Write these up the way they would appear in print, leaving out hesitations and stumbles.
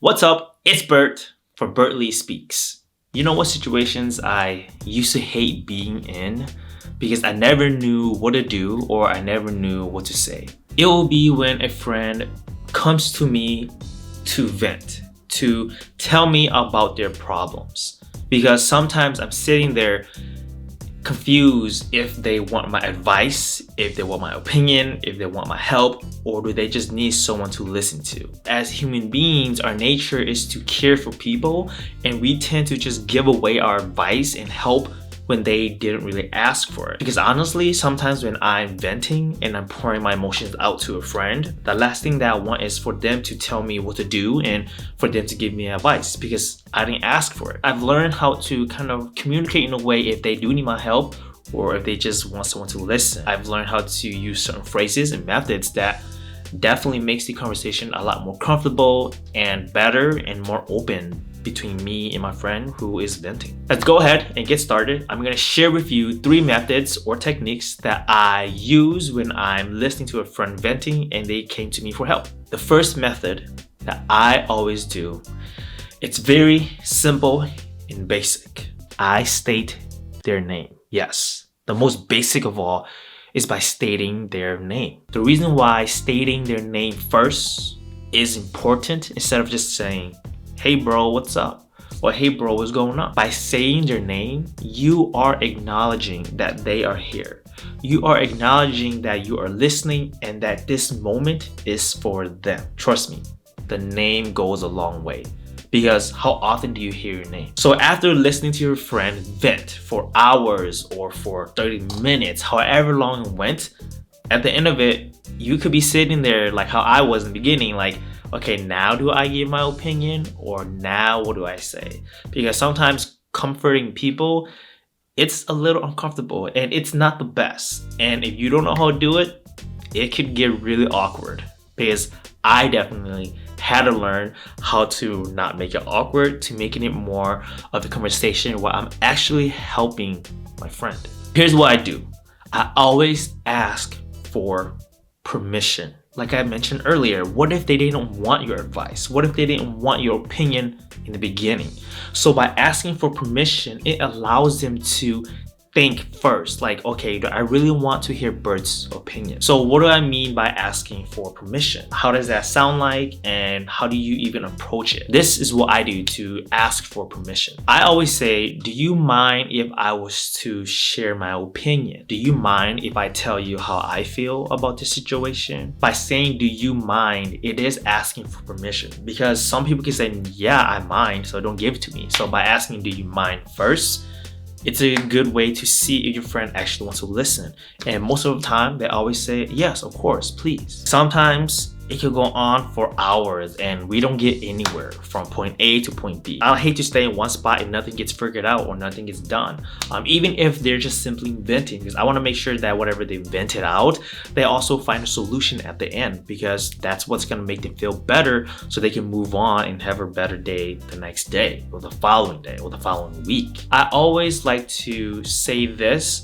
What's up? It's Bert for Bertley Speaks. You know what situations I used to hate being in because I never knew what to do or I never knew what to say. It will be when a friend comes to me to vent, to tell me about their problems. Because sometimes I'm sitting there confused if they want my advice, if they want my opinion, if they want my help, or do they just need someone to listen to. As human beings, our nature is to care for people, and we tend to just give away our advice and help when they didn't really ask for it. Because honestly, sometimes when I'm venting and I'm pouring my emotions out to a friend, the last thing that I want is for them to tell me what to do and for them to give me advice because I didn't ask for it. I've learned how to kind of communicate in a way if they do need my help or if they just want someone to listen. I've learned how to use certain phrases and methods that definitely makes the conversation a lot more comfortable and better and more open between me and my friend who is venting. Let's go ahead and get started. I'm gonna share with you 3 methods or techniques that I use when I'm listening to a friend venting and they came to me for help. The first method that I always do, it's very simple and basic. I state their name. Yes, the most basic of all is by stating their name. The reason why stating their name first is important instead of just saying, "Hey bro, what's up?" or "Hey bro, what's going on?" By saying their name, you are acknowledging that they are here. You are acknowledging that you are listening and that this moment is for them. Trust me, the name goes a long way. Because how often do you hear your name? So after listening to your friend vent for hours or for 30 minutes, however long it went, at the end of it, you could be sitting there like how I was in the beginning, like, okay, now do I give my opinion or now what do I say? Because sometimes comforting people, it's a little uncomfortable and it's not the best. And if you don't know how to do it, it could get really awkward because I definitely had to learn how to not make it awkward, to making it more of a conversation where I'm actually helping my friend. Here's what I do. I always ask for permission. Like I mentioned earlier, what if they didn't want your advice? What if they didn't want your opinion in the beginning? So by asking for permission, it allows them to think first, like, okay, do I really want to hear Bert's opinion? So what do I mean by asking for permission? How does that sound like and how do you even approach it? This is what I do to ask for permission. I always say, do you mind if I was to share my opinion? Do you mind if I tell you how I feel about the situation? By saying, do you mind, it is asking for permission because some people can say, yeah, I mind, so don't give it to me. So by asking, do you mind first, it's a good way to see if your friend actually wants to listen. And most of the time, they always say, yes, of course, please. Sometimes it could go on for hours and we don't get anywhere from point A to point B. I hate to stay in one spot and nothing gets figured out or nothing gets done. Even if they're just simply venting, because I want to make sure that whatever they vented out, they also find a solution at the end because that's what's going to make them feel better so they can move on and have a better day the next day or the following day or the following week. I always like to say this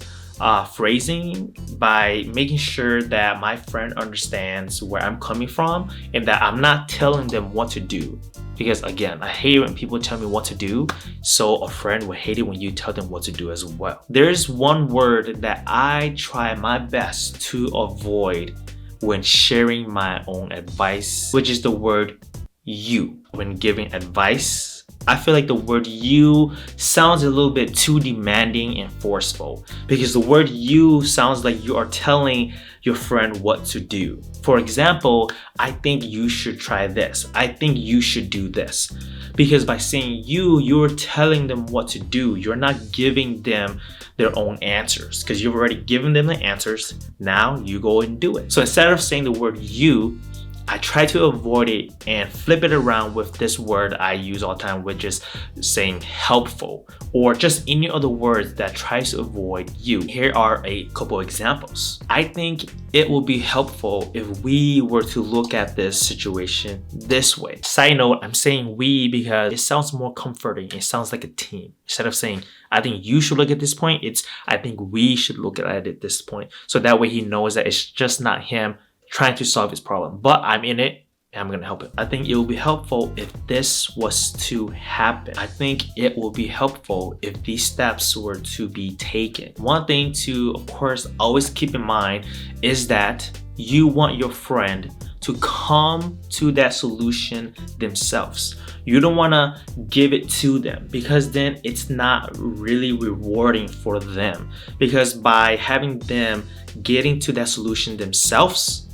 phrasing by making sure that my friend understands where I'm coming from and that I'm not telling them what to do. Because again, I hate when people tell me what to do, so a friend will hate it when you tell them what to do as well. There's one word that I try my best to avoid when sharing my own advice, which is the word you. When giving advice, I feel like the word you sounds a little bit too demanding and forceful because the word you sounds like you are telling your friend what to do. For example, I think you should try this. I think you should do this. Because by saying you're telling them what to do. You're not giving them their own answers because you've already given them the answers. Now you go and do it. So instead of saying the word you, I try to avoid it and flip it around with this word I use all the time, which is saying helpful or just any other words that tries to avoid you. Here are a couple examples. I think it will be helpful if we were to look at this situation this way. Side note, I'm saying we because it sounds more comforting. It sounds like a team. Instead of saying, I think you should look at this point, it's I think we should look at it at this point. So that way he knows that it's just not him trying to solve his problem, but I'm in it and I'm gonna help it. I think it will be helpful if this was to happen. I think it will be helpful if these steps were to be taken. One thing to, of course, always keep in mind is that you want your friend to come to that solution themselves. You don't want to give it to them, because then it's not really rewarding for them. Because by having them getting to that solution themselves,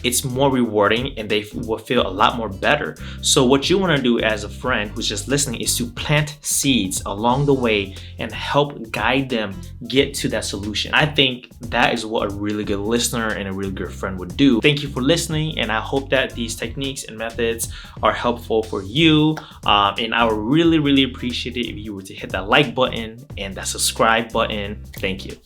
it's more rewarding and they will feel a lot more better. So what you want to do as a friend who's just listening is to plant seeds along the way and help guide them get to that solution. I think that is what a really good listener and a really good friend would do. Thank you for listening, and I hope that these techniques and methods are helpful for you. And I would really appreciate it if you were to hit that like button and that subscribe button. Thank you.